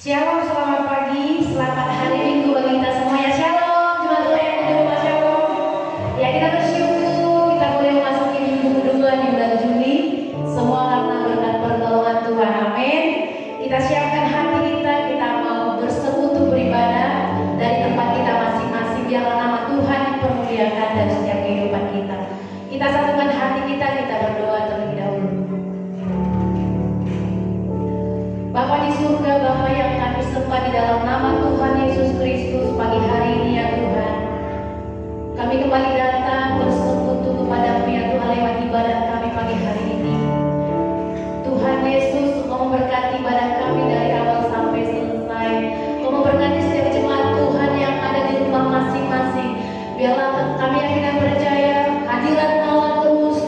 Shalom, selamat pagi, selamat hari Minggu bagi kita semua ya. Shalom, jemaat Tuhan yang di rumah, shalom. Ya, kita bersyukur kita boleh memasuki minggu kedua di bulan Juli. Semua karena berkat pertolongan Tuhan, amin. Kita siapkan hati kita mau bersekutu beribadah dari tempat kita masing-masing. Biarlah nama Tuhan dipermuliakan dari setiap kehidupan kita. Kita satukan hati kita berdoa terlebih dahulu. Bapa di surga, Bapa yang kami sembah di dalam nama Tuhan Yesus Kristus, pagi hari ini ya Tuhan, kami kembali datang bersekutu kepada-Mu ya Tuhan lewat ibadah kami pagi hari ini. Tuhan Yesus, Engkau memberkati ibadah kami dari awal sampai selesai. Engkau memberkati setiap jemaat Tuhan yang ada di rumah masing-masing. Biarlah kami akhirnya percaya hadirat Allah terus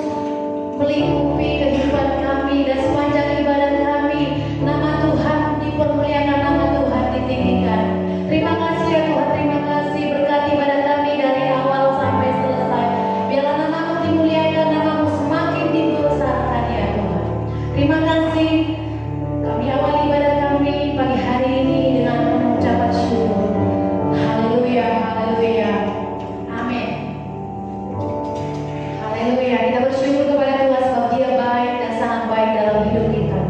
melingkupi kehidupan kami dan sepanjang ibadah kami. Nama Tuhan dipermuliakan, nama Tuhan ditinggikan. Terima kasih ya Tuhan, terima kasih berkati ibadah kami dari awal sampai selesai. Biarlah nama-Mu dimuliakan, nama-Mu semakin dibesarkan ya Tuhan. Terima kasih. Kami awali ibadah kami pagi hari ini dengan mengucapkan syukur. Haleluya, haleluya. Amin. Haleluya. Kita bersyukur kepada Tuhan sebab Dia baik dan sangat baik dalam hidup kita.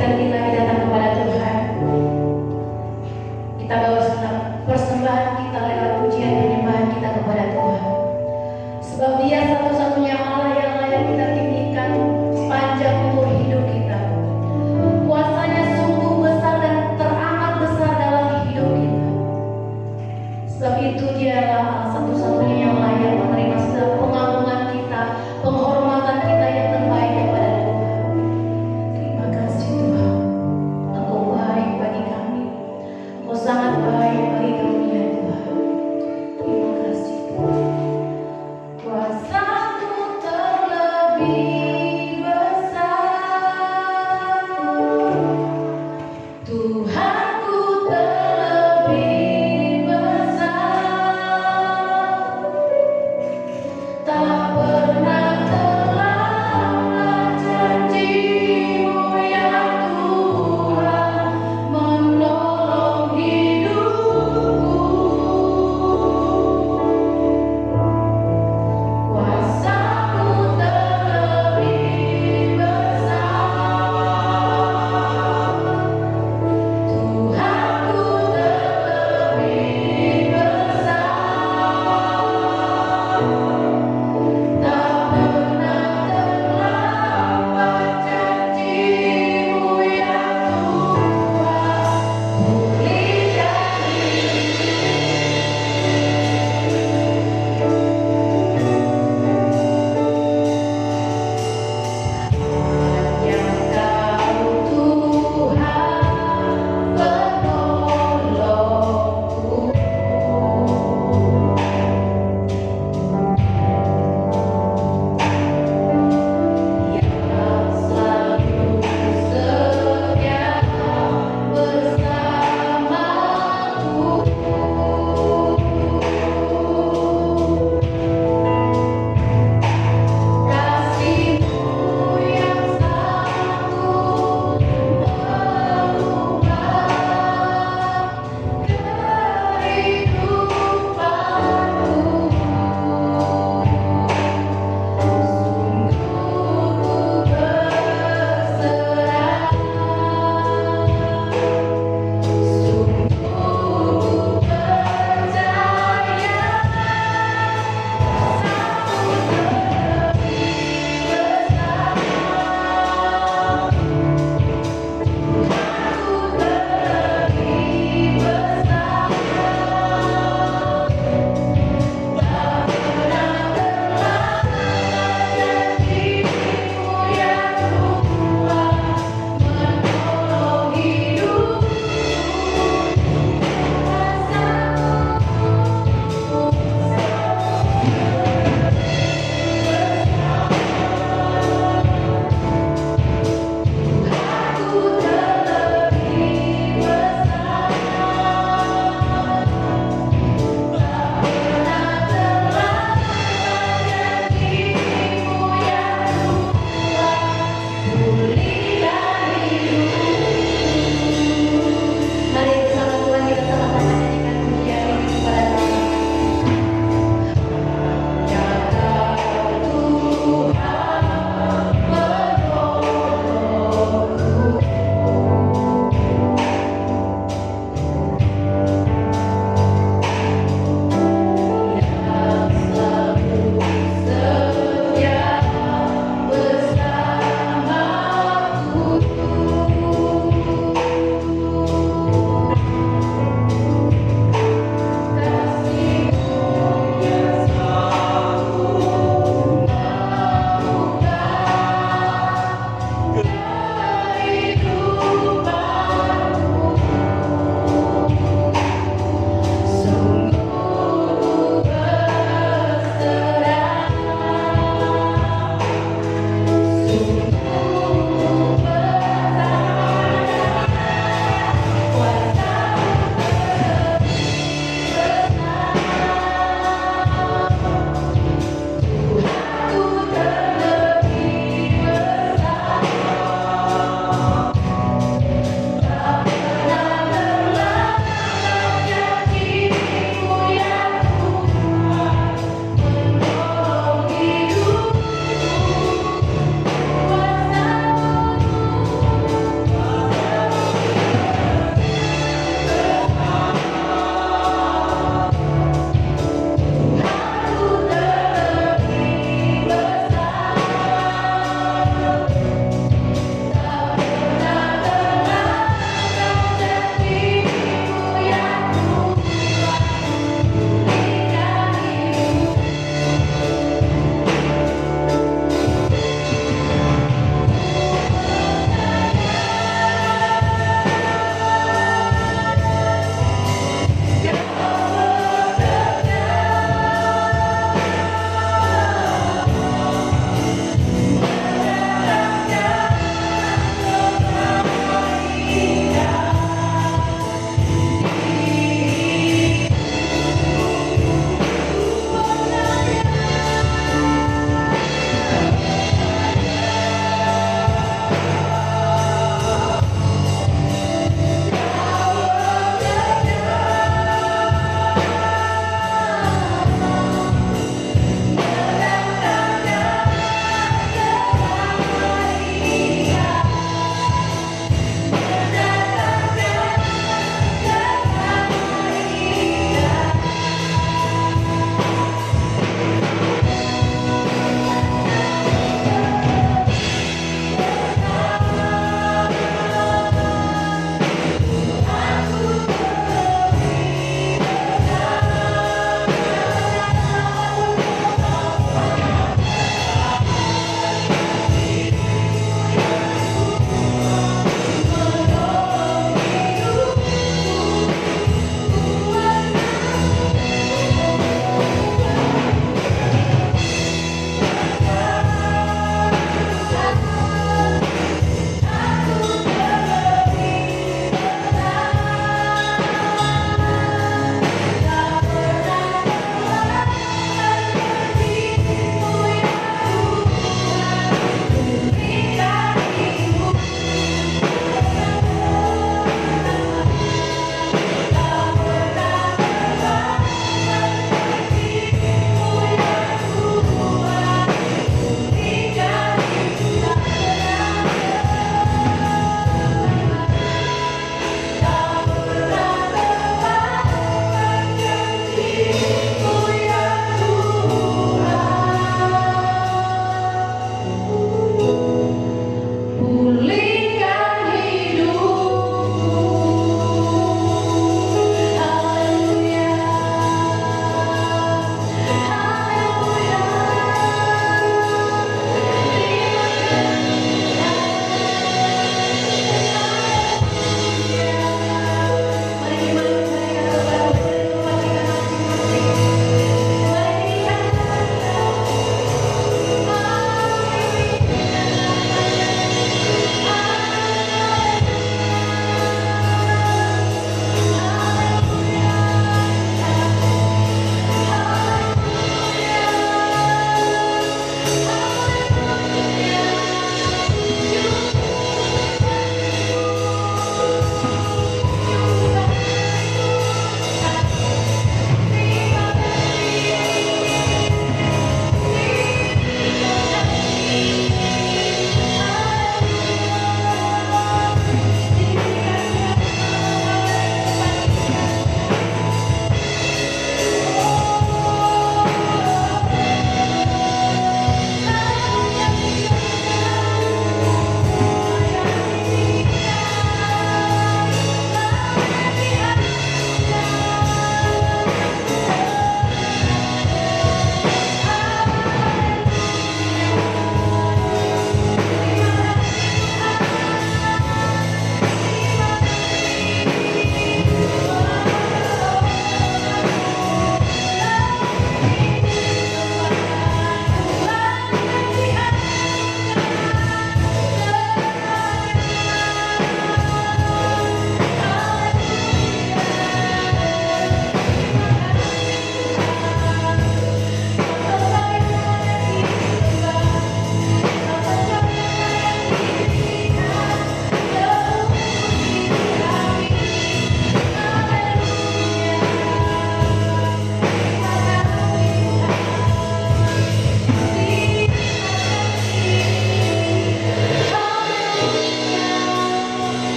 kebaikan kita datang kepada Tuhan. Kita bawa persembahan kita lewat pujian penyembahan kita kepada Tuhan. Sebab Dia satu-satunya Allah yang layak kita tinggikan sepanjang umur hidup kita. Kuasanya sungguh besar dan teramat besar dalam hidup kita. Sebab itu Dialah Allah satu-satunya yang layak menerima segala pengagungan kita, penghormatan kita yang terbaik kepada Tuhan. Terima kasih Tuhan. Engkau baik bagi kami. Engkau sangat baik bagi kami ya Tuhan. Terima kasih Tuhan. Kuasa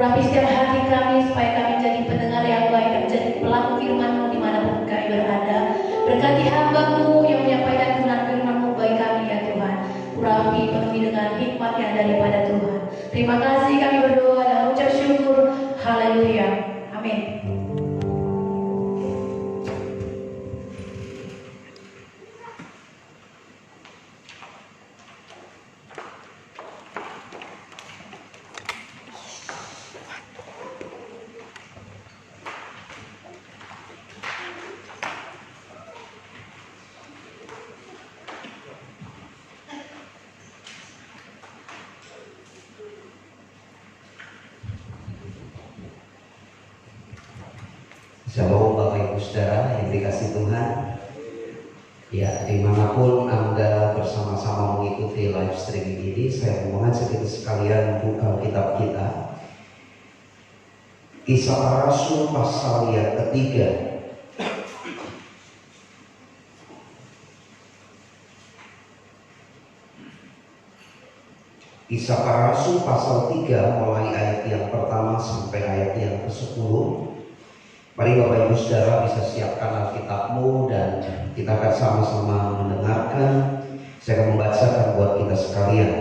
Urapi setiap hati kami supaya kami jadi pendengar yang baik dan menjadi pelaku firman-Mu dimanapun kami berada. Berkati hamba-Mu yang menyampaikan kebenaran firman-Mu bagi kami ya Tuhan. Urapi penuhi dengan hikmat yang daripada Tuhan. Terima kasih kami berdoa dan ucap syukur. Haleluya. Amin. Shalom Bapak Ibu Saudara yang dikasihi Tuhan. Ya, dimanapun Anda bersama-sama mengikuti live streaming ini, saya mengajak kita sekalian buka kitab kita, Kisah Para Rasul pasal yang ketiga. Kisah Para Rasul pasal 3 mulai ayat yang pertama sampai ayat yang ke-10. Mari Bapak Ibu Saudara bisa siapkan Alkitabmu dan kita akan sama-sama mendengarkan. Saya akan membacakan buat kita sekalian.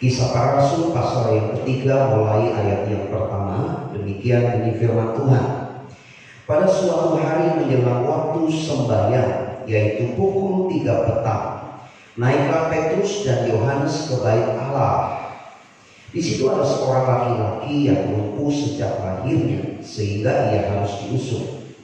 Kisah Para Rasul pasal yang ketiga mulai ayat yang pertama. Demikian bunyi firman Tuhan. Pada suatu hari menjelang waktu sembahyang, yaitu pukul 3 petang, naiklah Petrus dan Yohanes ke bait Allah. Di situ ada seorang laki-laki yang lumpuh sejak lahirnya, sehingga ia harus diusung.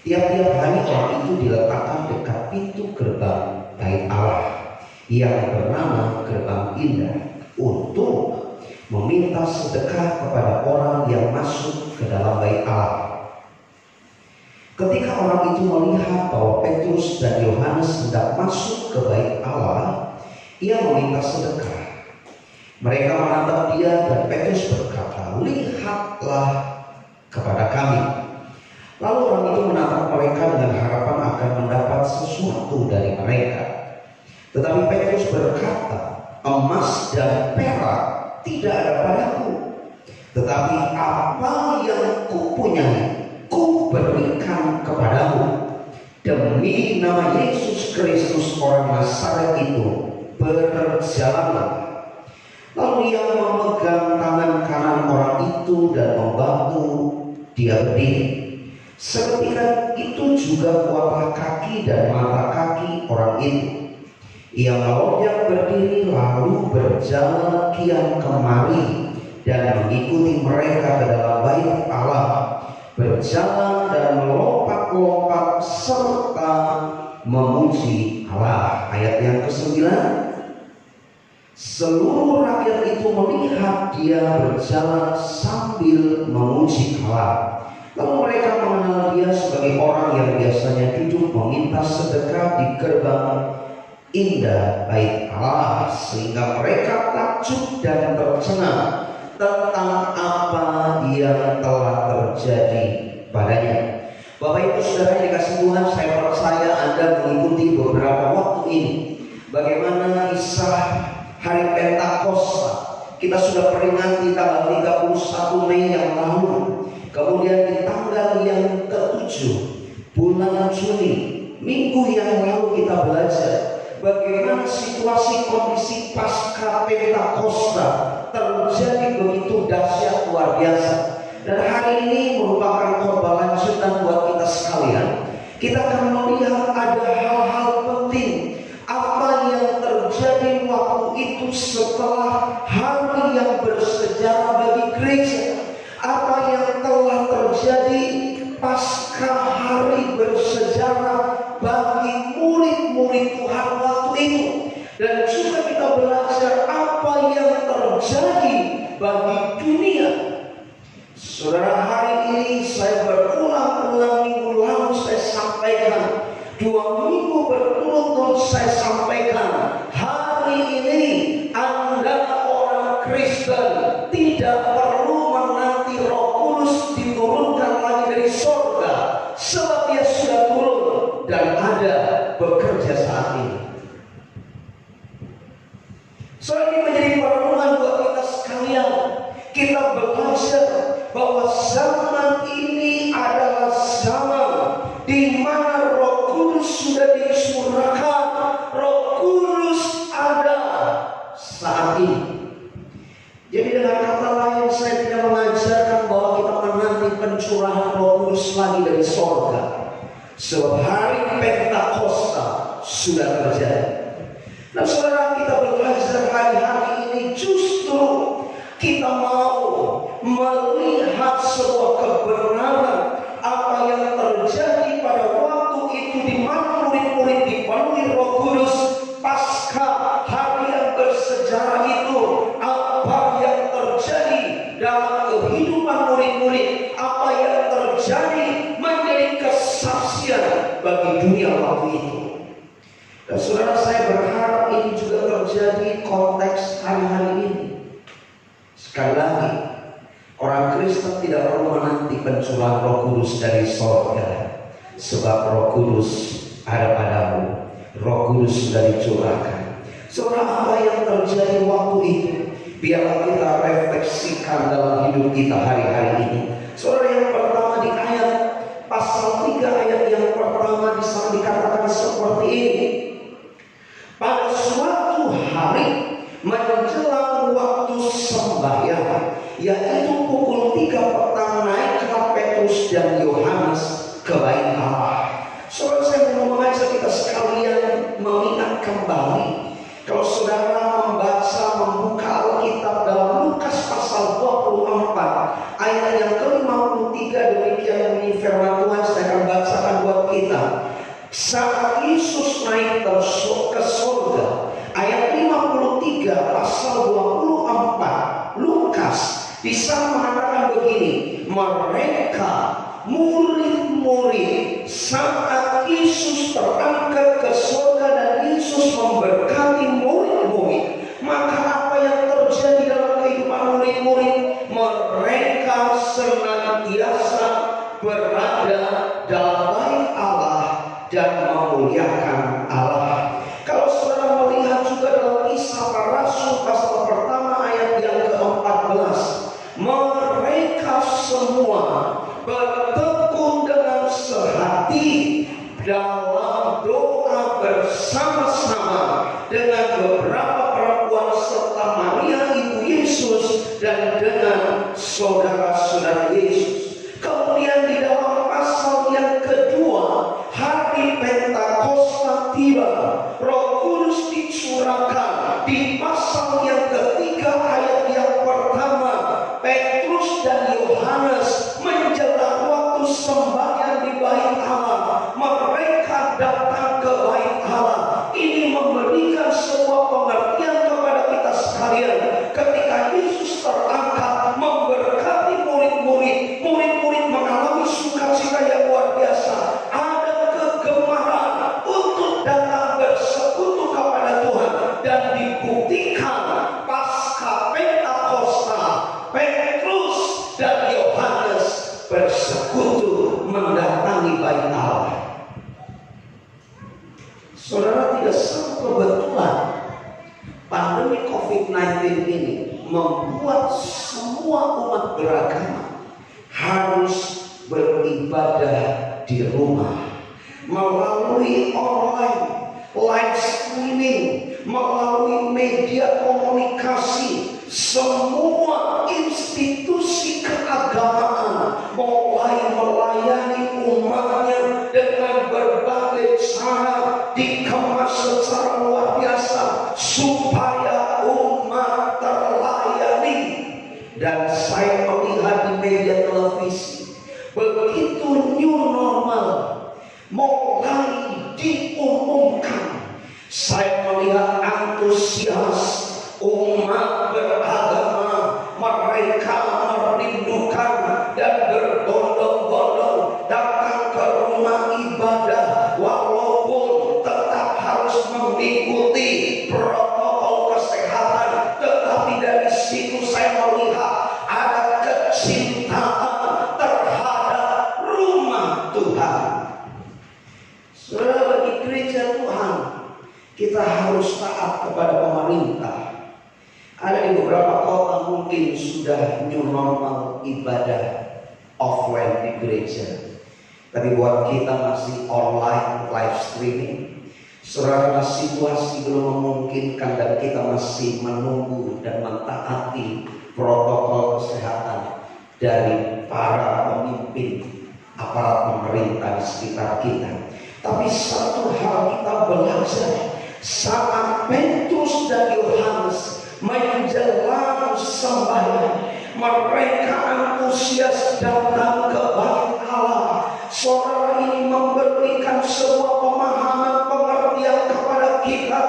Tiap-tiap hari orang itu diletakkan dekat pintu gerbang bait Allah yang bernama Gerbang Indah untuk meminta sedekah kepada orang yang masuk ke dalam bait Allah. Ketika orang itu melihat bahwa Petrus dan Yohanes hendak masuk ke bait Allah, ia meminta sedekah. Mereka menatap dia dan Petrus berkata, "Lihatlah kepada kami." Lalu orang itu menatap mereka dengan harapan akan mendapat sesuatu dari mereka. Tetapi Petrus berkata, "Emas dan perak tidak ada padaku, tetapi apa yang kupunyai, kuberikan kepadamu. Demi nama Yesus Kristus orang Nazaret itu, berjalanlah." Lalu ia memegang tangan kanan orang itu dan membantu dia berdiri. Seketika itu juga kuatlah kaki dan mata kaki orang itu. Ia melonjak berdiri lalu berjalan kian kemari dan mengikuti mereka ke dalam bait Allah, berjalan dan melompat-lompat serta memuji Allah. Ayat yang ke-9. Seluruh rakyat itu melihat dia berjalan sambil memuji Allah. Lalu mereka mengenal dia sebagai orang yang biasanya duduk meminta sedekah di gerbang indah bait Allah, sehingga mereka takjub dan tercengang tentang apa yang telah terjadi padanya. Bapak Ibu Saudara yang dikasihi Tuhan, saya percaya Anda mengikuti beberapa waktu ini bagaimana kisah hari Pentakosta. Kita sudah peringati tanggal 31 Mei yang lalu. Kemudian di tanggal yang ke-7 bulan Juni, minggu yang lalu kita belajar bagaimana situasi kondisi pasca Pentakosta terjadi begitu dahsyat luar biasa. Dan hari ini merupakan khotbah lanjutan buat kita sekalian. Kita akan melihat ada hal-hal penting apa yang terjadi waktu itu setelah hari yang bersejarah bagi gereja. Apa yang telah terjadi pasca hari bersejarah bagi murid-murid Tuhan waktu itu. Dan juga kita belajar apa yang terjadi bagi dunia. Saudara, hari ini saya berulang-ulang minggu lalu saya sampaikan, 2 minggu berturut-turut saya sampaikan, hari ini Anda orang Kristen tidak perlu menanti Roh Kudus diturunkan lagi dari surga, sebab Dia sudah turun dan ada bekerja saat ini. So, ini menjadi perenungan buat kita sekalian. Kita belajar bahwa zaman ini adalah zaman di mana Roh Kudus sudah dicurahkan. Roh Kudus ada saat ini. Jadi dengan kata lain, saya tidak mengajarkan bahwa kita menanti pencurahan Roh Kudus lagi dari sorga. Sebab hari Pentakosta sudah terjadi. Dan saudara, kita belajar hari-hari ini justru kita mau melihat sebuah kebenaran apa yang terjadi pada waktu itu di mana murid-murid dipenuhi Roh Kudus pasca hari yang bersejarah itu. Apa yang terjadi dalam kehidupan murid-murid, apa yang terjadi menjadi kesaksian bagi dunia waktu itu. Dan saudara, saya berharap ini juga terjadi konteks hari-hari ini. Sekali lagi, orang Kristen tidak perlu menanti pencurahan Roh Kudus dari sorga, sebab Roh Kudus ada padamu. Roh Kudus sudah dicurahkan. Saudara, apa yang terjadi waktu itu, biarlah kita refleksikan dalam hidup kita hari-hari ini. Saudara, yang pertama di ayat pasal 3 ayat yang pertama dikatakan seperti ini. Pada suatu hari menjelang waktu sembahyang, yaitu pukul 3 petang, naiklah Petrus dan Yohanes ke bait Allah. Saudara, saya mau mengajak kita sekalian mengingat kembali. Kalau saudara membuka Alkitab dalam Lukas pasal 24 ayat yang ke-53, demikian bunyi firman Tuhan. Saya akan bacakan buat kita. Saat Yesus naik ke surga, ayat 53 pasal 24 Lukas di sana mengatakan begini, mereka murid-murid saat Yesus terangkat ke surga dan Yesus memberkati murid-murid, maka apa yang terjadi dalam kehidupan murid-murid? Mereka senantiasa berada dalam bait Allah dan memuliakan Allah. Kalau saudara melihat juga dalam Kisah Para Rasul pasal pertama ayat yang ke-14, mereka semua bertekun dengan sehati dalam doa bersama-sama dengan beberapa perempuan serta Maria ibu Yesus dan dengan saudara-saudara Yesus. Kemudian di dalam pasal yang kedua, hari Pentakosta tiba, Roh Kudus dicurahkan. Di pasal yang ketiga ayat yang pertama, Petrus dan Yohanes menjelang waktu sembahyang di bait Allah, mereka datang ke bait Allah. Ini memberikan sebuah pengertian kepada kita sekalian. Ketika Yesus terangkat memberkati murid-murid, murid-murid mengalami sukacita yang luar biasa. Ada kegemaran untuk datang bersekutu kepada Tuhan, dan dibuktikan pasca Pentakosta, Petrus dan Yohanes bersekutu mendatangi bait Allah. Saudara, tidak kebetulan pandemi COVID-19 ini membuat semua umat beragama harus beribadah di rumah melalui online, live streaming, melalui media komunikasi. Semua institusi keagamaan mulai melayani umatnya dengan berbagai cara, dikemas secara luar biasa supaya umat terlayani. Dan saya melihat di media televisi, begitu new normal mulai diumumkan, saya melihat antusias umat beragama, mereka merindukan dan berbondong-bondong datang ke rumah ibadah, walaupun tetap harus mengikuti protokol kesehatan. Tetapi dari situ saya melihat ada kecintaan terhadap rumah Tuhan. Saudara, bagi gereja Tuhan, kita harus taat kepada pemerintah. Ada sudah new normal ibadah offline di gereja. Tapi buat kita masih online live streaming, saudara, situasi belum memungkinkan dan kita masih menunggu dan mentaati protokol kesehatan dari para pemimpin aparat pemerintah di sekitar kita. Tapi satu hal kita belajar saat Petrus dan Yohanes menjelang sembahyang, mereka antusias datang ke bait Allah. Saudara, ini memberikan sebuah pemahaman pengertian kepada kita.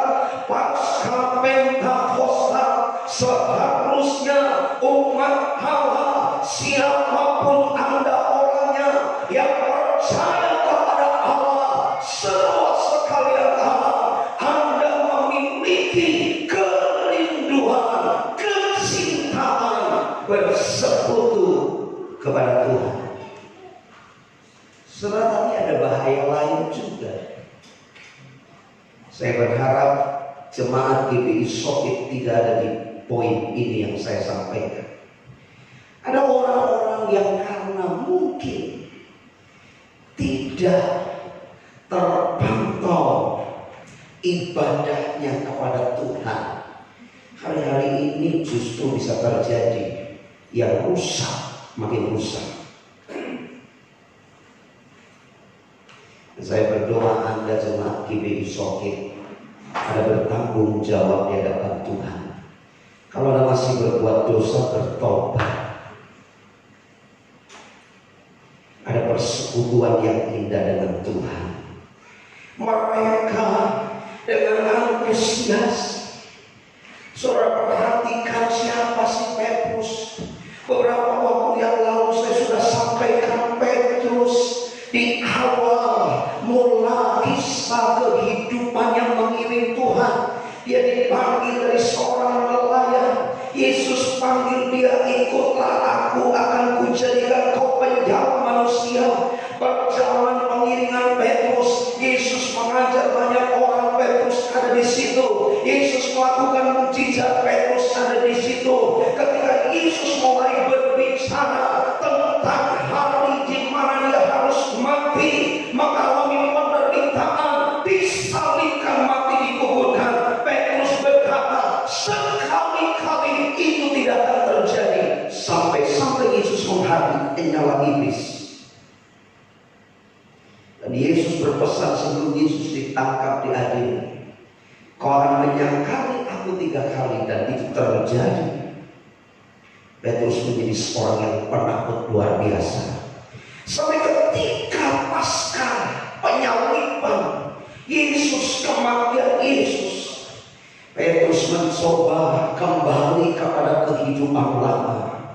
Pasca Pentakosta seharusnya umat Allah, siapapun Anda orangnya yang percaya kepada Allah, seluruh sekalian Allah, Anda memiliki kerinduan, kecintaan bersekutu kepada Tuhan. Saudara, tapi ada bahaya lain juga. Saya berharap jemaat GBI Sokit tidak ada di poin ini yang saya sampaikan. Ada orang-orang yang karena mungkin tidak terpantau ibadahnya kepada Tuhan, hari-hari ini justru bisa terjadi yang rusak makin rusak. Saya berdoa Anda jemaat GBI Sokit ada bertanggung jawab di hadapan Tuhan. Kalau Anda masih berbuat dosa, bertobat. Ada persekutuan yang indah dengan Tuhan. Mereka dengan antusias. Saudara, perhatikan siapa si Petrus. Beberapa waktu yang lalu saya sudah sampaikan Petrus di awal mula kisah kehidupan yang mengiring Tuhan. Dia dipanggil dari seorang nelayan. Yesus panggil dia, ikutlah aku, akan kujadikan kau penjala manusia. Perjalanan pengiringan Petrus, Yesus mengajar banyak orang, Petrus ada di situ. Yesus melakukan mukjizat, Petrus ada di situ. Ketika Yesus mulai berbicara tentang hari di mana dia harus mati, mengalami penderitaan, disalibkan, mati, dikuburkan, Petrus berkata, sekali-kali itu tidak akan terjadi. Sampai Yesus menghadapi nyala iblis. Dan Yesus berpesan sebelum Yesus ditangkap, diadili, kau akan menyangkali aku 3 kali, dan itu terjadi. Petrus menjadi seorang yang penakut luar biasa. Sampai ketika pasca penyaliban Yesus, kematian Yesus, Petrus mencoba kembali kepada kehidupan lama.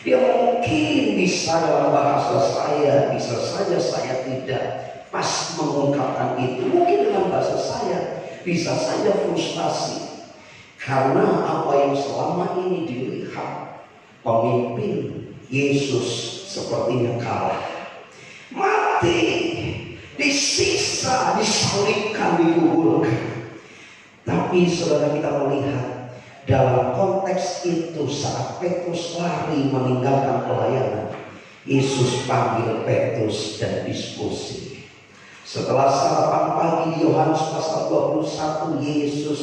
Dia mungkin bisa dalam bahasa saya, bisa saja saya tidak pas mengungkapkan itu. Mungkin dalam bahasa saya bisa saja frustasi karena apa yang selama ini dilihat pemimpin Yesus sepertinya kalah, mati, disiksa, disalibkan, dikuburkan. Tapi saudara, kita melihat dalam konteks itu saat Petrus lari meninggalkan pelayanan, Yesus panggil Petrus dan diskusi. Setelah sarapan pagi di Yohanes pasal 21, Yesus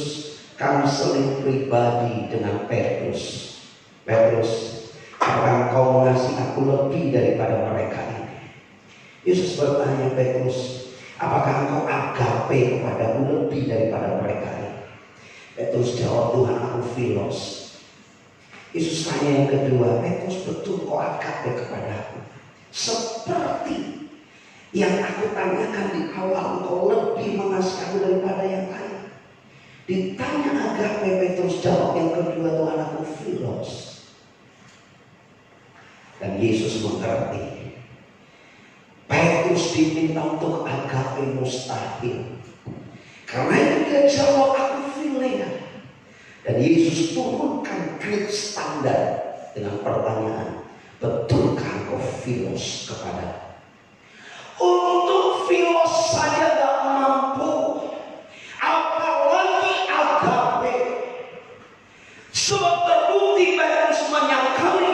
kanseling pribadi dengan Petrus. Petrus, apakah kau mengasihi aku lebih daripada mereka ini? Yesus bertanya, Petrus, apakah engkau agape kepadamu lebih daripada mereka ini? Petrus jawab, Tuhan, aku filos. Yesus tanya yang kedua, Petrus, betul kau agape kepadaku seperti yang aku tanyakan di awal, engkau lebih mengasihi aku daripada yang lain? Ditanya agape, Petrus jawab yang kedua, Tuhan, aku filos. Dan Yesus mengerti. Petrus diminta untuk agape mustahil. Karena itu dia jawab, aku filia. Dan Yesus turunkan grade standar dengan pertanyaan, betulkah kau filos kepada? Untuk filos saja tak mampu, apalagi agape. Sebab terbukti Petrus menyangkali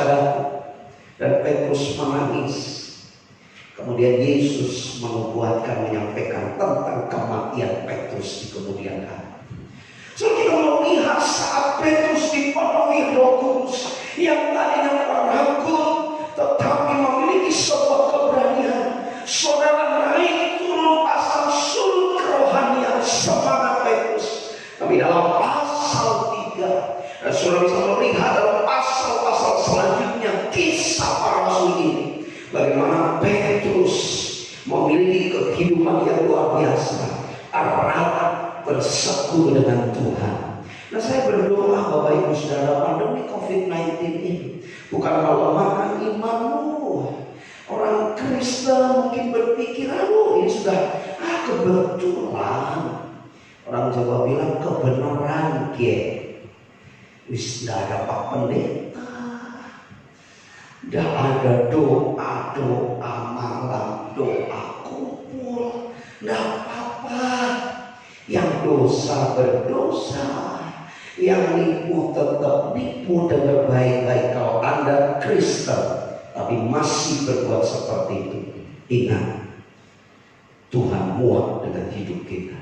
saudaraku. Dan Petrus menangis. Kemudian Yesus menguatkan, menyampaikan tentang kematian Petrus di kemudian hari. So kita melihat saat Petrus dipenuhi Roh Kudus, yang tadinya penakut tetapi memiliki sebuah keberanian. Saudara naik turun pasang surut kerohanian semangat Petrus. Tapi dalam pasal 3, dan saudara bisa melihat dalam pasal-pasal selanjutnya kisah para rasul ini, bagaimana Petrus memiliki kehidupan yang luar biasa, erat bersekutu dengan Tuhan. Nah, saya berdoa Bapak Ibu Saudara, pandemi COVID-19 ini bukan melemahkan imanmu. Orang Kristen mungkin berpikir, aduh ini sudah kebetulan. Orang Jawa bilang kebenaran ke. Wis tidak ada Pak Pendeta, tidak ada doa malam, doa kumpul, tidak apa-apa. Yang dosa berdosa, yang nipu tetap nipu. Dengar baik-baik, kalau Anda Kristen tapi masih berbuat seperti itu, ingat, Tuhan muak dengan hidup kita.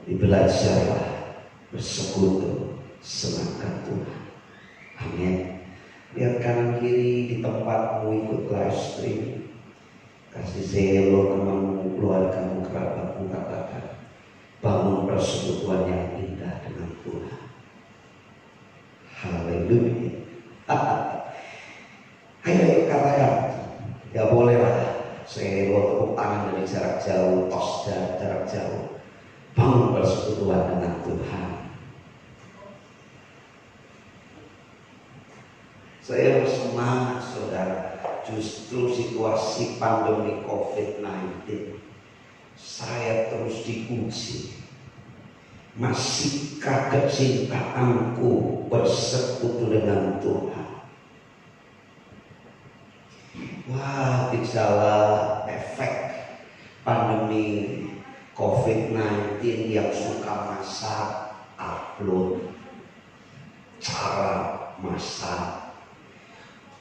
Belajarlah bersekutu, senangkan Tuhan. Amin. Lihat kanan kiri di tempatmu, ikut live stream. Kasih zelo temanmu, keluargamu, kerabatmu, katakan, bangun persekutuan yang indah dengan Tuhan. Haleluya. Ayo katakan, ya bolehlah zelo tepuk tangan dari jarak jauh, tos dari jarak jauh. Bangun persekutuan dengan Tuhan. Saya bersemangat saudara. Justru situasi pandemi COVID-19, saya terus diuji. Masihkah kecintaanku bersekutu dengan Tuhan? Wah, gejala efek pandemi COVID-19 yang suka masak, upload cara masak.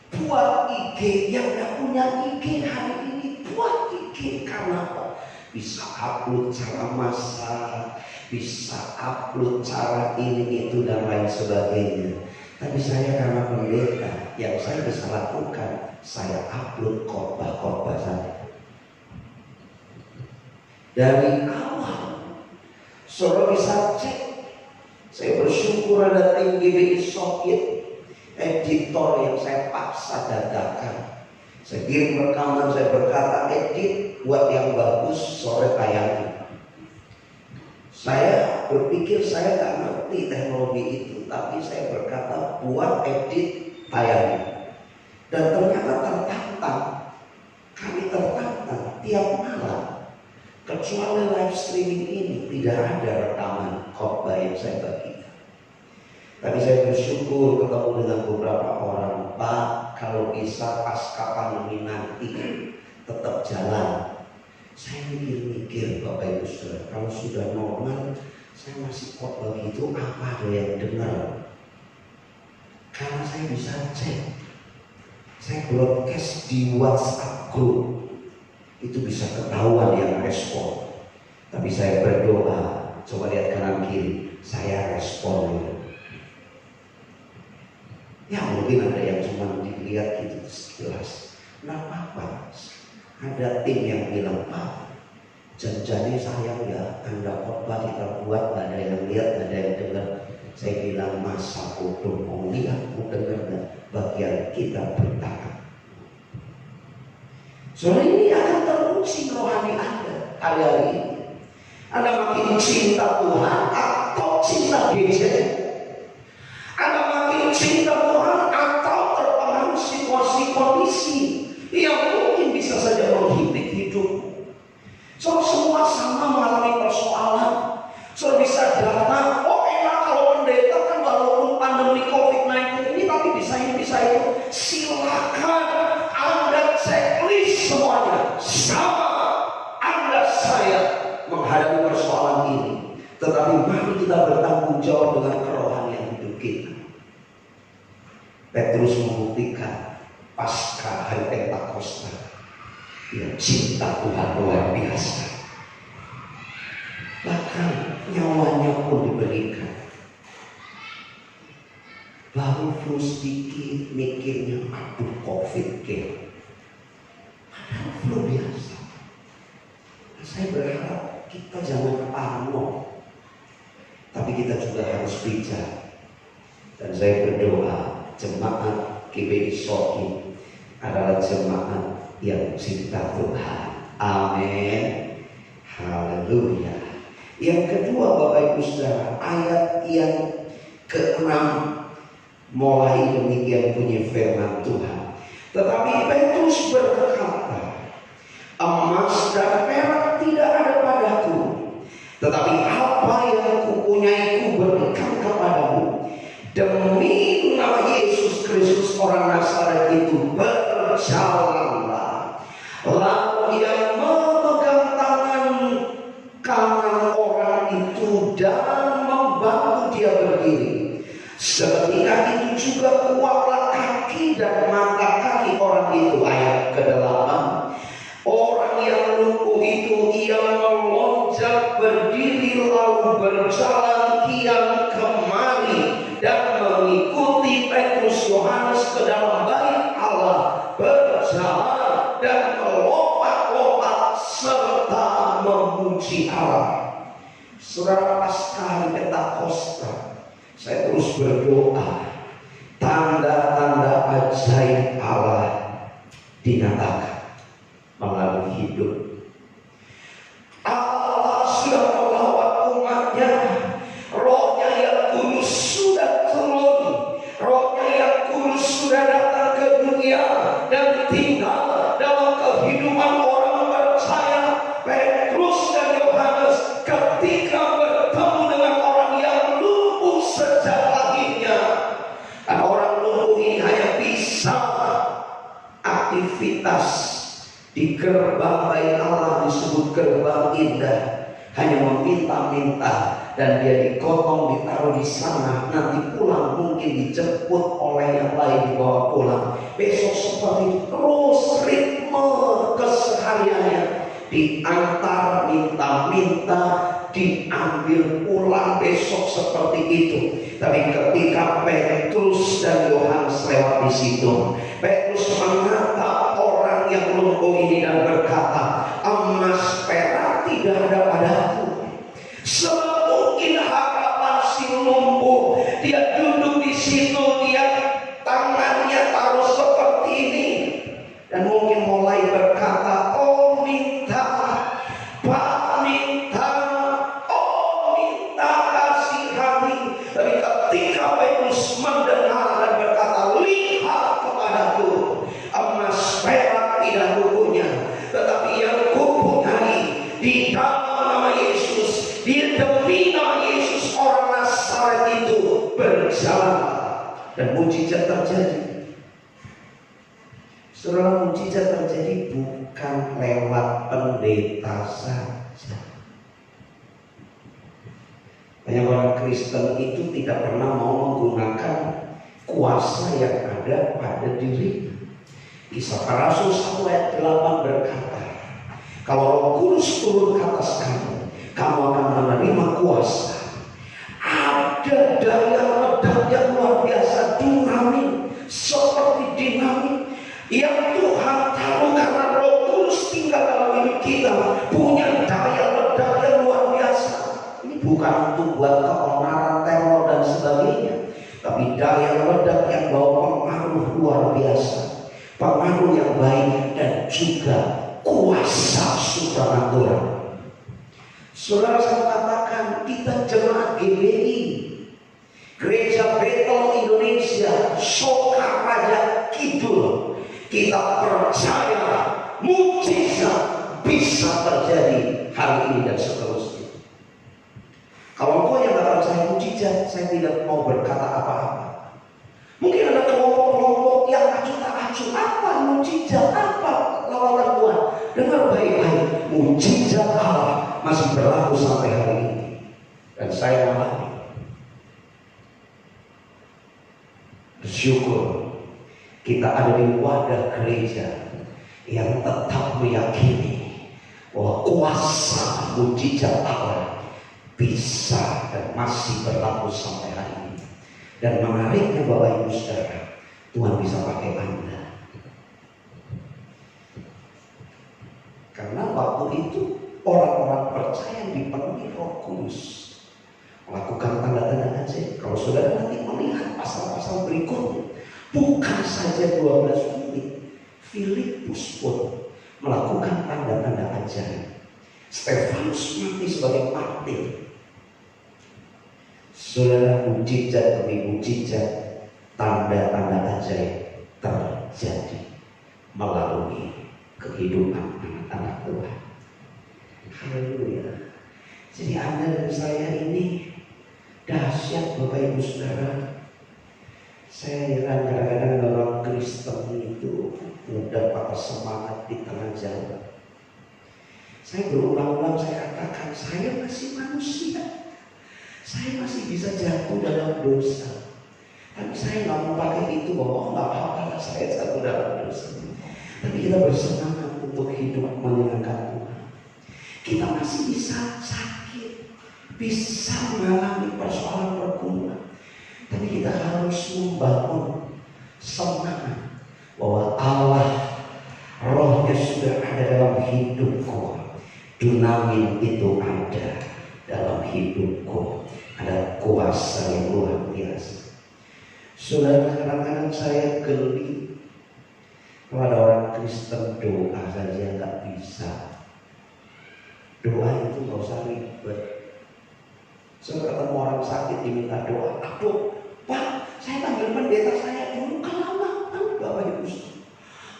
Buat IG, yang gak punya IG hari ini buat IG. Karena apa? Bisa upload cara masak, bisa upload cara ini itu dan lain sebagainya. Tapi saya karena pendeta, yang saya bisa lakukan, saya upload khotbah-khotbah saya. Dari awal saudara bisa cek. Saya bersyukur ada tim GBI Soviet, editor yang saya paksa dadakan. Saya kirim rekaman, saya berkata, edit buat yang bagus, sore tayangin. Saya berpikir saya tak ngerti teknologi itu, tapi saya berkata buat edit tayangin. Dan ternyata tertantang. Kami tertantang tiap malam. Kecuali live streaming ini tidak ada rekaman khotbah yang saya bagikan. Tapi saya bersyukur ketemu dengan beberapa orang. Pak, kalau bisa pasca pandemi nanti tetap jalan. Saya mikir-mikir Bapak Ibu Saudara, kalau sudah normal, saya masih khotbah gitu, apa ada yang dengar? Karena saya bisa cek. Saya broadcast di WhatsApp group. Itu bisa ketahuan yang respon. Tapi saya berdoa, coba lihat kanan kiri, saya respon. Ya mungkin ada yang cuma dilihat gitu sekilas. Nah apa? Ada tim yang bilang, Pak, janjinya sayang ya, Anda khotbah kita buat, gak ada yang lihat, gak ada yang dengar. Saya bilang, masa bodoh mau lihat, mau dengar, dan bagian kita bertahan. Soalnya ini akan teruji rohani Anda hari-hari ini. Anda makin cinta Tuhan atau cinta gadget? Anda makin cinta Tuhan atau terpengaruh situasi kondisi yang mungkin bisa saja menghimpit hidup? So, semua sama mengalami persoalan. So, bisa datang, oh enak kalau pendeta kan walaupun pandemi COVID-19 ini tapi bisa ini bisa itu. Silakan Anda checklist semuanya. Sama Anda saya menghadapi persoalan ini. Tetapi mari kita bertanggung jawab dengan kerohanian hidup kita. Petrus membuktikan pasca hari Pentakosta, ya, cinta Tuhan luar biasa. Bahkan nyawanya pun diberikan. Baru flu sedikit mikirnya, aduh COVID ke. Padahal flu biasa. Saya berharap kita jangan parno, tapi kita juga harus bijak. Dan saya berdoa jemaat GBI Soki adalah jemaat yang cinta Tuhan. Amin. Haleluya. Yang kedua, Bapak Ibu Saudara, ayat yang ke-6 mulai demikian bunyi firman Tuhan. Tetapi Petrus berkata, emas dan perak tidak ada padaku, tetapi apa yang kupunyai kuberikan kepadamu. Demi nama Yesus Kristus orang Nazaret itu, berjalanlah. Lalu ia memegang tangan kanan orang itu dan membantu dia berdiri. Seketika itu juga kuatlah kaki dan mata kaki orang itu. Ayat ke-8. Orang yang lumpuh itu ia melonjak berdiri lalu berjalan kian kemari dan mengikuti Petrus Yohanes ke dalam bait Allah, berjalan dan melompat-lompat serta memuji Allah. Saudara, pasca hari Pentakosta, saya terus berdoa tanda-tanda ajaib Allah dinyatakan melalui hidup. Allah sudah melawat umatnya. Rohnya yang kudus sudah turun. Rohnya yang kudus sudah datang ke dunia dan tinggal dalam kehidupan orang percaya. Petrus dan Yohanes ketika bertemu dengan orang yang lumpuh sejak lahirnya, dan orang lumpuh ini hanya bisa aktivitas di gerbang bait Allah disebut gerbang indah, hanya meminta-minta, dan dia digotong, ditaruh di sana, nanti pulang mungkin dijemput oleh yang lain dibawa pulang. Besok seperti terus ritme kesehariannya, diantar, minta-minta, diambil pulang, besok seperti itu. Tapi ketika Petrus dan Yohanes lewat di situ, Petrus menatap orang yang lumpuh ini dan berkata, emas perak tidak ada padaku. Semungkin harapan si lumpuh, dia duduk di situ, dia tangannya taruh seperti ini, dan mungkin mulai berkata, oh minta, Pak minta, oh minta kasihani. Tapi ketika Petrus mendengar dan berkata, lihat kepadaku, emas perak tidak kupunya, tetapi yang kupunyai di dalam nama Yesus, di demi nama Yesus orang Nazaret itu, berjalan. Dan mujizat terjadi. Saudara, mujizat terjadi bukan lewat pendeta saja. Banyak orang Kristen itu tidak pernah mau menggunakan kuasa yang ada pada diri. Kisah Para Rasul 1 ayat 8 berkata, kalau Roh Kudus turun ke atas kamu, kamu akan menerima kuasa. Ada daya ledak yang luar biasa, dinamis, seperti dinamit yang Tuhan tahu karena Roh Kudus tinggal dalam hidup kita, punya daya ledak yang luar biasa. Ini bukan untuk buat keonaran, teror dan sebagainya, tapi daya ledak yang bawa pengaruh luar biasa, pengaruh yang baik dan juga kuasa supranatural. Saudara, saya katakan kita jemaat GBI, Gereja Betel Indonesia, Sokaraja Kidul, kita percaya mujizat bisa terjadi hari ini dan seterusnya. Kalau engkau yang tidak percaya mujizat, saya tidak mau berkata apa-apa. Mungkin ada kelompok-kelompok yang acuh tak acuh, apa mujizat, apa lawatan Tuhan. Dengar baik-baik, mujizat Allah masih berlaku sampai hari ini, dan saya alami. Bersyukur kita ada di wadah gereja yang tetap meyakini bahwa kuasa mujizat Allah bisa dan masih berlaku sampai hari ini. Dan menariknya Bapak Ibu Saudara, Tuhan bisa pakai Anda. Karena waktu itu orang-orang percaya yang dipenuhi Roh Kudus melakukan tanda-tanda ajaib. Kalau saudara nanti melihat pasal-pasal berikutnya, bukan saja 12 murid, Filipus pun melakukan tanda-tanda ajaib. Stefanus mati sebagai martir. Saudara, mujizat demi mujizat, tanda-tanda ajaib terjadi melalui kehidupan anak-anak Tuhan. Haleluya. Jadi Anda dan saya ini dahsyat Bapak Ibu Saudara. Saya heran kadang-kadang orang Kristen itu mudah patah semangat di tengah jalan. Saya berulang-ulang saya katakan, saya masih manusia. Saya masih bisa jatuh dalam dosa. Tapi saya nggak mau pakai itu bahwa nggak apa-apa saya jatuh dalam dosa. Tapi kita bersemangat untuk hidup menyenangkan Tuhan. Kita masih bisa sakit, bisa mengalami persoalan pergumulan. Tapi kita harus membangun semangat bahwa Allah, Rohnya sudah ada dalam hidupku. Dunamin itu ada dalam hidupku. Ada kuasa yang luar biasa. Saudara, kadang-kadang saya geli kalau ada orang Kristen doa saja nggak bisa. Doa itu nggak usah ribet. Saya ketemu orang sakit diminta doa, aduh Pak, saya panggil pendeta saya dulu, kelamaan Bapak Ibu.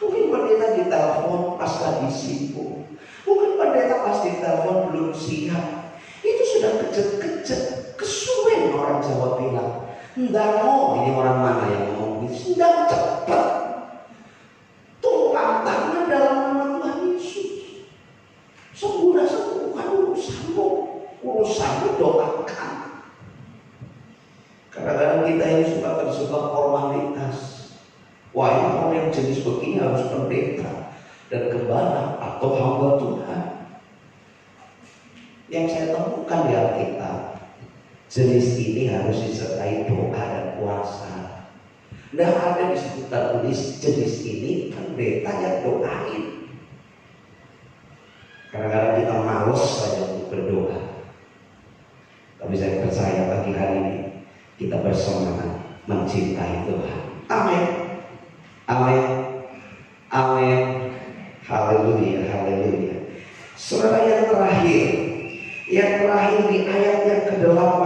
Mungkin pendeta ditelepon pas lagi sibuk, mungkin pendeta pas ditelepon belum siap. Itu sudah kejet-kejet, kesuwen orang Jawa bilang. Nggak mau, ini orang mana yang ngomong gitu, sedang cepat. Tumpang tangan dalam nama Tuhan Yesus. Sembuh sembuhkan urusanmu doakan. Kadang-kadang kita yang suka terjebak formalitas. Wah, ini orang yang jenis begini harus pendeta dan gembala atau hamba Tuhan. Yang saya temukan di Alkitab, jenis ini harus disertai doa dan puasa. Nah, ada di situ tertulis jenis ini pendeta yang doain. Kadang-kadang kita malas saja untuk berdoa. Tapi saya percaya pagi hari ini kita bersemangat mencintai Tuhan. Amin. Amin. Amin. Haleluya, haleluya. Saudara, yang terakhir di ayat yang ke-8,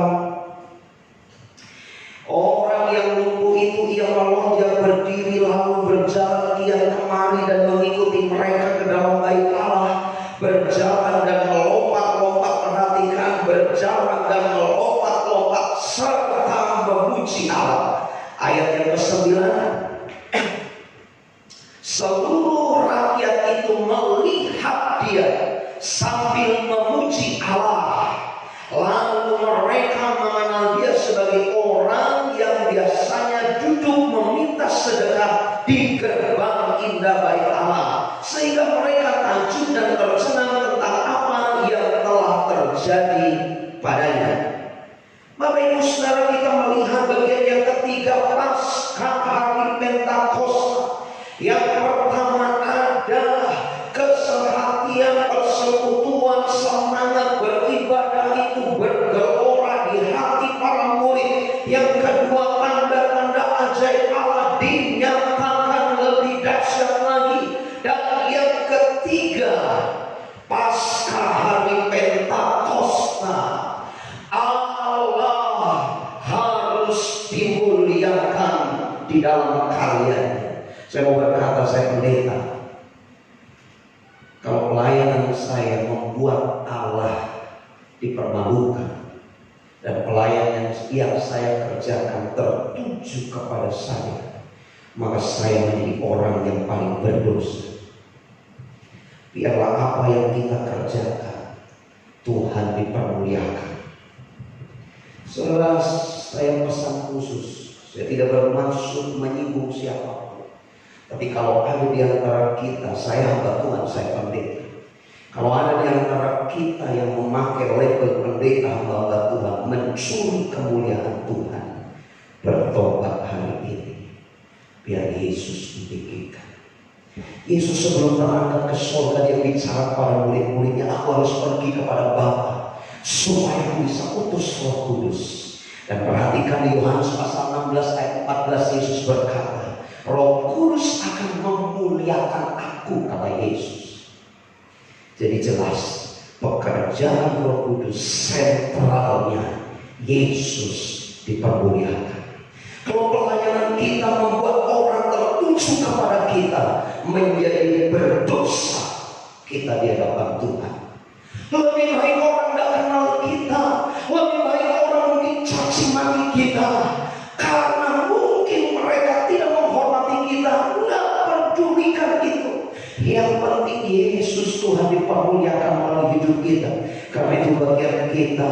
orang yang lumpuh itu ia melonjak berdiri lalu berjalan kian kemari dan mengikuti mereka ke dalam bait Allah, berjalan dan melompat-lompat, perhatikan, berjalan dan melompat-lompat serta memuji Allah. Ayat yang ke-9, seluruh rakyat itu melihat dia sambil memuji Allah. Lalu mereka mengenal dia sebagai orang yang biasanya duduk meminta sedekah di gerbang indah bait Allah, sehingga mereka takjub dan tercengang tentang apa yang telah terjadi padanya. Bapak Ibu Saudara, kita melihat bagian yang ketiga pasca hari Pentakosta. Yang pertama ada kesehatian, persekutuan, semangat beribadah itu bergelora di hati para murid. Yang kedua, tanda-tanda ajaib Allah dinyatakan lebih dahsyat lagi. Dan yang ketiga, pasca hari Pentakosta, Allah harus dimuliakan di dalam karyanya. Saya mau berkata, saya pendeta, kalau pelayanan saya membuat Allah dipermalukan dan pelayanan yang saya kerjakan tertuju kepada saya, maka saya menjadi orang yang paling berdosa. Biarlah apa yang kita kerjakan, Tuhan dipermuliakan. Saudara, saya pesan khusus, saya tidak bermaksud menyinggung siapapun. Tapi kalau ada di antara kita, saya hamba Tuhan, saya pendeta. Kalau ada di antara kita yang memakai label pendeta hamba Tuhan, mencuri kemuliaan Tuhan, bertobat hari ini. Biar Yesus dipikirkan. Yesus sebelum berangkat ke surga, dia bicara pada murid-muridnya, aku harus pergi kepada Bapa supaya aku bisa utus Roh Kudus. Dan perhatikan di Yohanes pasal 16 ayat 14, Yesus berkata, Roh Kudus akan memuliakan aku, kata Yesus. Jadi jelas pekerjaan Roh Kudus sentralnya Yesus dipermuliakan. Kalau pelayanan kita membuat orang tertuju kepada kita menjadi berdosa, kita di hadapan Tuhan. Lebih baik orang tidak kenal kita, lebih baik orang mungkin caci maki kita, karena mungkin mereka tidak menghormati kita. Nggak pedulikan itu. Yang penting Yesus Tuhan dipermuliakan melalui hidup kita. Karena itu bagian kita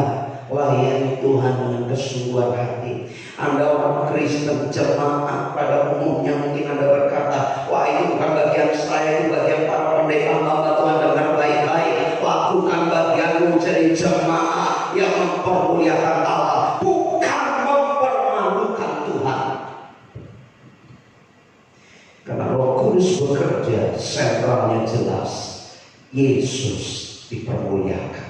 layani Tuhan dengan kesungguhan hati. Anda orang Kristen jemaat pada umumnya mungkin Anda berkata, wah ini bukan bagian saya, itu bagian para pendeta hamba Tuhan. Dengar baik-baik, lakukan bagianmu jadi jemaat yang mempermuliakan Allah, bukan mempermalukan Tuhan. Karena Roh Kudus bekerja, sentralnya jelas, Yesus dipermuliakan.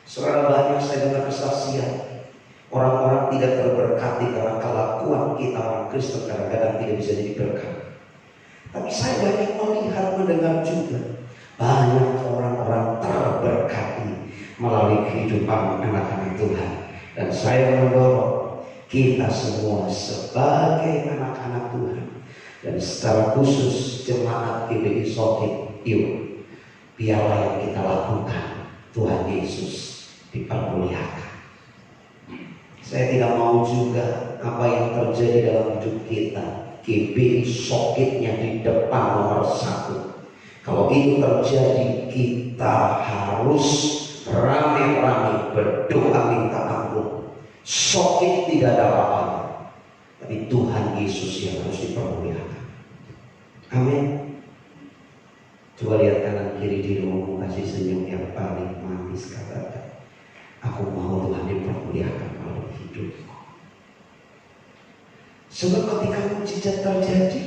Saudara, banyak saya dengar kesaksian orang-orang tidak terberkati karena kelakuan kita orang Kristen kadang-kadang tidak bisa jadi berkat. Tapi saya banyak melihat, mendengar juga banyak orang-orang terberkati melalui kehidupan anak-anak Tuhan. Dan saya mendorong kita semua sebagai anak-anak Tuhan, dan secara khusus jemaat GBI Sotik, yuk biarlah yang kita lakukan Tuhan Yesus dipermuliakan. Saya tidak mau juga apa yang terjadi dalam hidup kita, GBI Sokitnya di depan nomor 1. Kalau itu terjadi, kita harus rame-rame berdoa minta ampun. Sokit tidak ada apa-apa, tapi Tuhan Yesus yang harus dipermuliakan. Amin. Coba lihat kanan kiri dirimu, kasih senyum yang paling manis, katakan, aku mau Tuhan dipermuliakan melalui hidupku. Sebab ketika mujizat terjadi,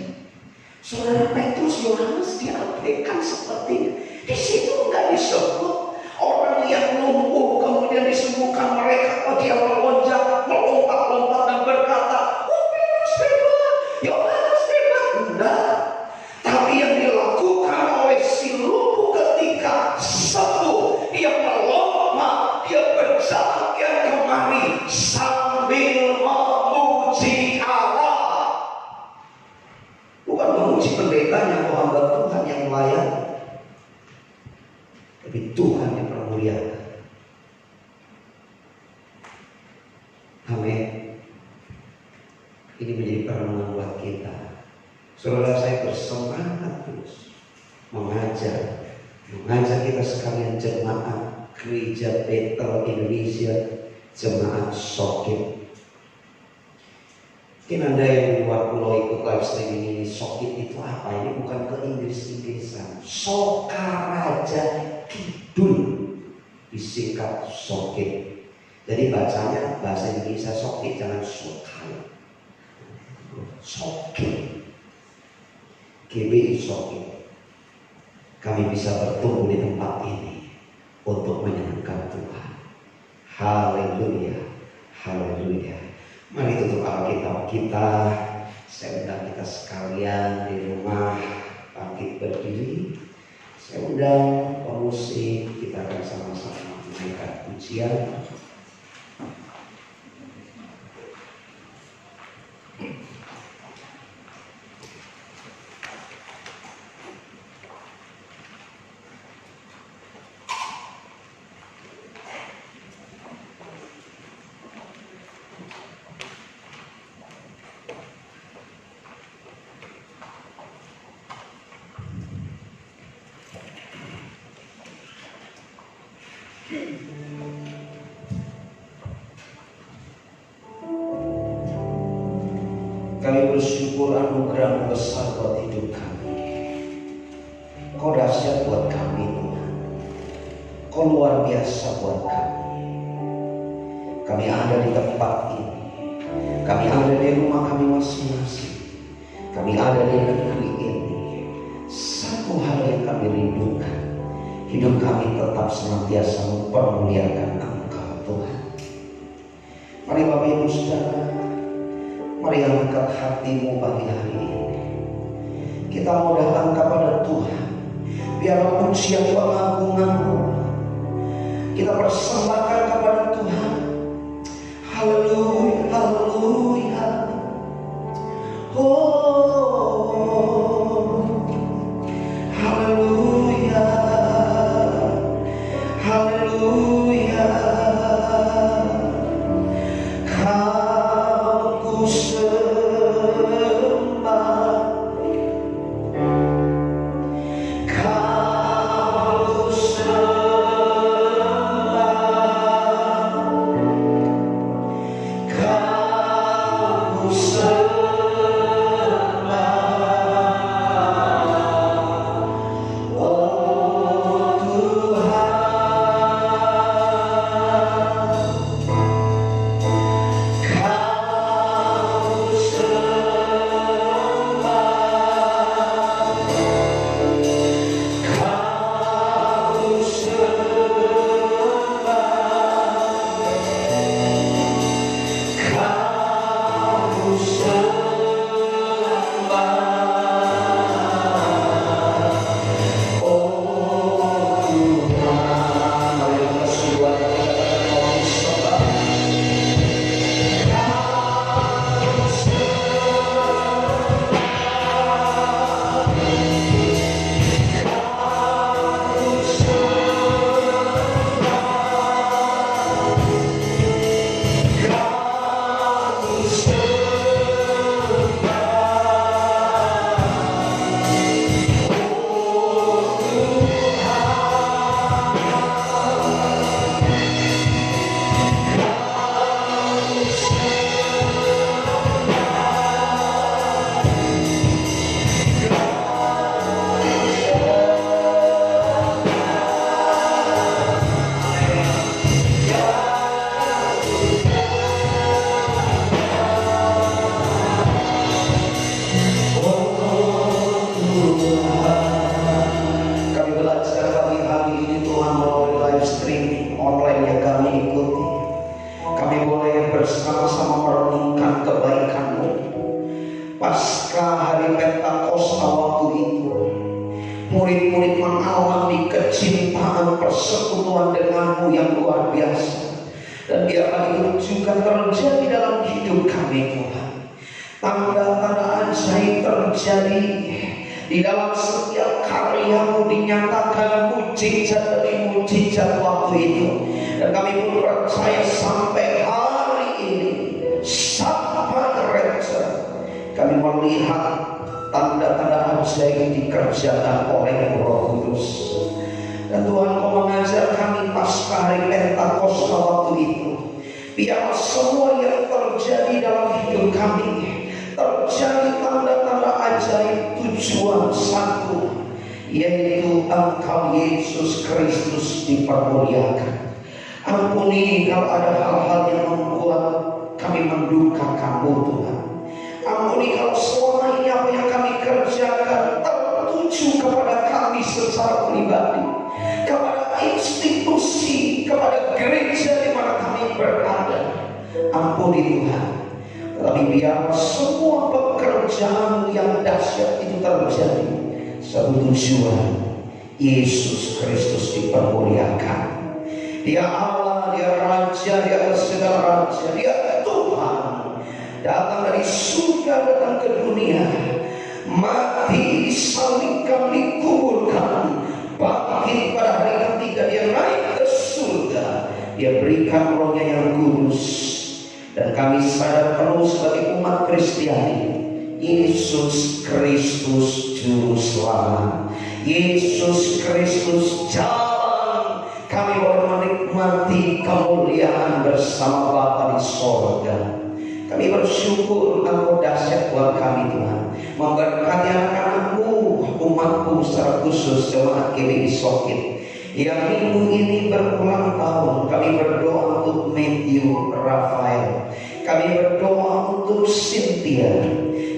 Saudara Petrus, Yohanes diabaikan sepertinya. Di situ enggak disebut orang yang lumpuh kemudian disembuhkan, mereka dia melonjak, melompat-lompat dan berkata, oh Petrus hebat, Yohanes hebat. Enggak. Tapi yang dilakukan oleh si lumpuh ketika sembuh, dia melompat, dia berjalan kemari sambil memuji Allah. Bukan memuji pendetanya atau hamba Tuhan yang melayani, tapi Tuhan yang dipermuliakan. Amin. Ini menjadi perenungan buat kita. Saudara, saya bersemangat terus mengajak kita sekalian jemaat Gereja Bethel Indonesia, jemaat Sokit. Mungkin Anda yang di luar pulau ikut live streaming ini, Sokit itu apa? Ini bukan ke Inggris-Inggrisan. Sokaraja Kidul disingkat Sokit. Jadi bacanya bahasa Indonesia Sokit, jangan Sokit. Sokit. GBI Sokit. Kami bisa bertumbuh di tempat ini untuk menyenangkan Tuhan. Haleluya, haleluya. Mari tutup Alkitab kita. Saya undang kita sekalian di rumah bangkit berdiri. Saya undang pemusik, kita akan sama-sama menaikkan pujian. Kami bersyukur anugerah besar buat hidup kami. Kau dahsyat buat kami Tuhan. Kau luar biasa buat kami. Kami ada di tempat ini. Kami ada di rumah kami masing-masing. Kami ada di negeri ini. Satu hal yang kami rindukan, hidup kami tetap senantiasa mempermuliakan Engkau Tuhan. Mari Bapak Ibu Saudara, mari angkat hatimu pagi hari ini. Kita mau datang kepada Tuhan. Biarlah pujian pengagungan-Mu kita persembahkan kepada Tuhan. Haleluya, haleluya. Oh, haleluya, haleluya. Kau ku sembah, kau ku sembah, kau ku sembah. Oh murid-murid mengalami kecintaan persekutuan denganmu yang luar biasa. Dan biarlah itu juga terjadi dalam hidup kami Tuhan. Tanda-tanda ajaib terjadi di dalam setiap karyamu, dinyatakan mujizat demi mujizat waktu itu. Dan kami pun percaya sampai hari ini, sampai Reja, kami melihat tanda-tanda ajaib dikerjakan oleh Roh Kudus. Dan Tuhan, Kau mengajar kami pasca hari Pentakosta waktu itu, biar semua yang terjadi dalam hidup kami terjadi tanda-tanda ajaib tujuan satu, yaitu Engkau Yesus Kristus dipermuliakan. Ampuni kalau ada hal-hal yang membuat kami mendukakan-Mu Tuhan. Ampuni kalau selama ini apa yang kami kerjakan tertuju kepada kami secara pribadi, kepada institusi, kepada gereja di mana kami berada. Ampuni Tuhan. Tetapi biar semua pekerjaan yang dahsyat itu terjadi satu tujuan, Yesus Kristus dipermuliakan. Dia Allah, Dia Raja, Dia segala Raja, Dia Tuhan, datang dari surga, datang ke dunia, mati, disalibkan, dikuburkan, bangkit pada hari ketiga, Dia naik ke surga, Dia berikan Roh-Nya yang kudus. Dan kami sadar penuh sebagai umat Kristiani, Yesus Kristus Juru Selamat, Yesus Kristus jalan kami boleh menikmati kemuliaan bersama Bapa di sorga. Kami bersyukur Engkau dahsyat buat kami Tuhan. Memberkati anak-anakmu, umatmu secara khusus jemaat GBI Sokit yang minggu ini berulang tahun. Kami berdoa untuk Matthew Rafael, kami berdoa untuk Cynthia,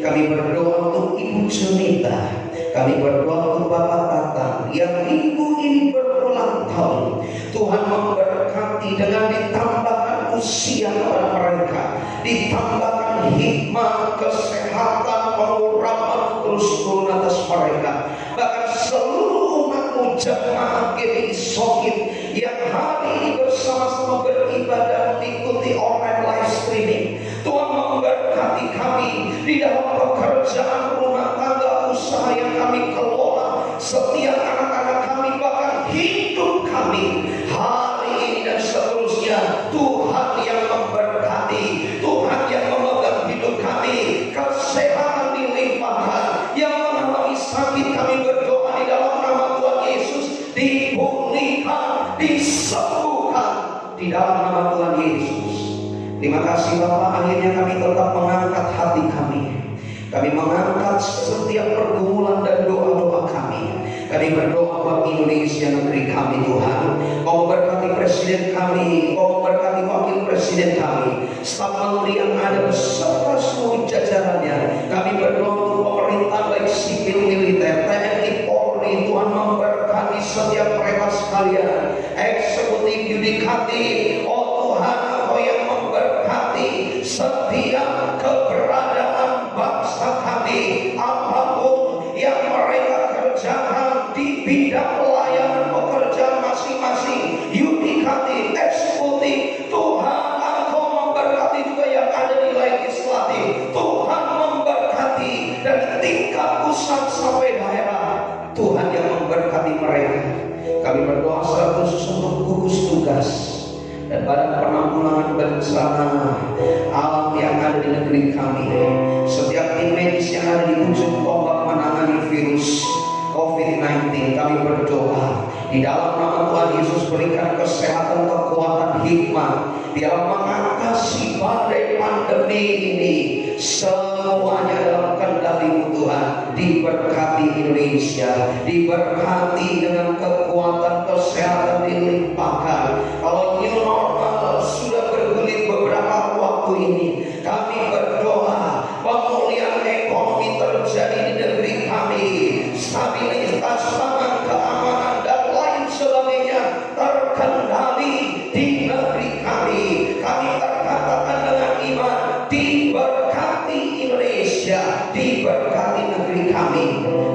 kami berdoa untuk Ibu Junita, kami berdoa untuk Bapak Tatang yang minggu ini berulang tahun. Tuhan memberkati dengan ditambahkan usia kepada mereka, ditambahkan hikmah, kesehatan, pengurapan terus turun atas mereka. Bahkan seluruh umatmu jemaat GBI Sokit yang hari ini bersama-sama beribadah mengikuti online live streaming, Tuhan memberkati kami di dalam pekerjaan rumah tangga, usaha yang kami kelola, setiap anak-anak kami, bahkan hidup kami hari ini dan seterusnya. Tuhan yang memberkati, Tuhan yang memegang hidup kami, kesehatan dilimpahkan, yang mengalami sakit kami berdoa di dalam nama Tuhan Yesus dipulihkan, disembuhkan di dalam nama Tuhan Yesus. Terima kasih Bapak, akhirnya kami tetap mengangkat hati kami. Kami mengangkat setiap pergumulan dan doa-doa kami. Kami berdoa buat Indonesia, negeri kami Tuhan. Kau memberkati presiden kami, Kau memberkati wakil presiden kami, staf menteri yang ada beserta seluruh jajarannya. Kami berdoa untuk pemerintah baik sipil, militer, TNI, Polri. Tuhan memberkati setiap mereka sekalian, eksekutif, yudikatif. Oh Tuhan, Engkau yang memberkati setiap keberadaan bangsa kami, apapun yang mereka kerjakan di bidang pelayanan pekerjaan masing-masing, yudikatif, eksekutif. Tuhan, Engkau memberkati juga yang ada di legislatif. Tuhan memberkati dari tingkat pusat sampai daerah. Tuhan yang memberkati mereka. Kami berdoa secara khusus untuk gugus tugas dan Badan Penanggulangan Bencana Alam yang ada di negeri kami, setiap tim medis yang ada di ujung tombak menangani virus COVID-19. Kami berdoa di dalam nama Tuhan Yesus, berikan kesehatan, kekuatan, hikmah di dalam mengatasi badai pandemi ini. Semuanya dalam kendali-Mu Tuhan. Diberkati Indonesia, diberkati dengan kekuatan, kesehatan dilimpahkan. Kalau new normal sudah bergulir beberapa waktu ini, kami berdoa pemulihan ekonomi terjadi di negeri kami, stabilitas pangan, keamanan dan lain sebagainya terkendali di negeri kami. Kami terkatakan dengan iman, diberkati Indonesia, diberkati negeri kami.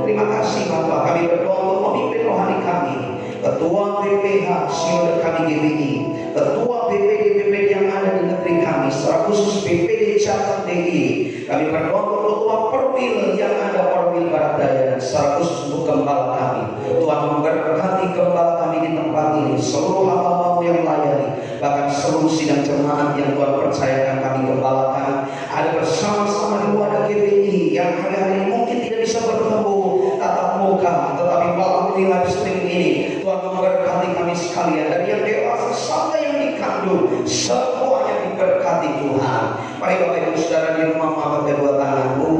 Terima kasih Bapak. Kami berdoa untuk pemimpin rohani kami, Ketua BPH Sinode kami GBI, Ketua BPD yang ada di negeri kami, secara khusus BPD Jateng DI. Kami berdoa untuk Ketua Perwil yang ada, Perwil Barat Daya, dan secara khusus untuk gembala kami. Tuhan memberkati gembala kami di tempat ini, seluruh hamba-Mu yang melayani, bahkan seluruh sidang jemaat yang Tuhan percayakan kami gembalakan. Ada bersama-sama di wadah GBI yang hari-hari ini mungkin tidak bisa bertemu tatap muka, tetapi melalui live stream ini Tuhan memberkati kami sekalian, dari yang dewasa sampai yang dikandung, semuanya diberkati Tuhan. Mari Bapak Ibu Saudara di rumah, angkat kedua tanganmu,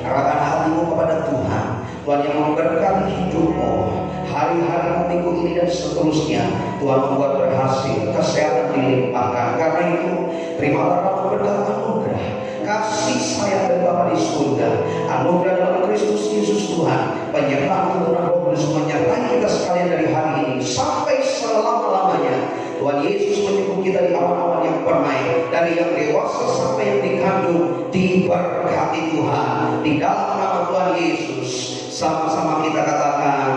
arahkan hatimu kepada Tuhan. Tuhan yang memberkati hidupmu hari-hari minggu ini dan seterusnya. Tuhan membuat berhasil, kesehatan dilimpahkan. Karena itu terimalah rahmat berkat anugerah, kasih sayang dari Bapa di surga, anugerah dalam Kristus Yesus Tuhan, penyertaan keturunan Roh Kudus menyertai kita sekalian dari hari ini sampai selama-lamanya. Tuhan Yesus menyebut kita di awan-awan yang permai, dari yang dewasa sampai yang dikandung, diberkati Tuhan. Di dalam nama Tuhan Yesus, sama-sama kita katakan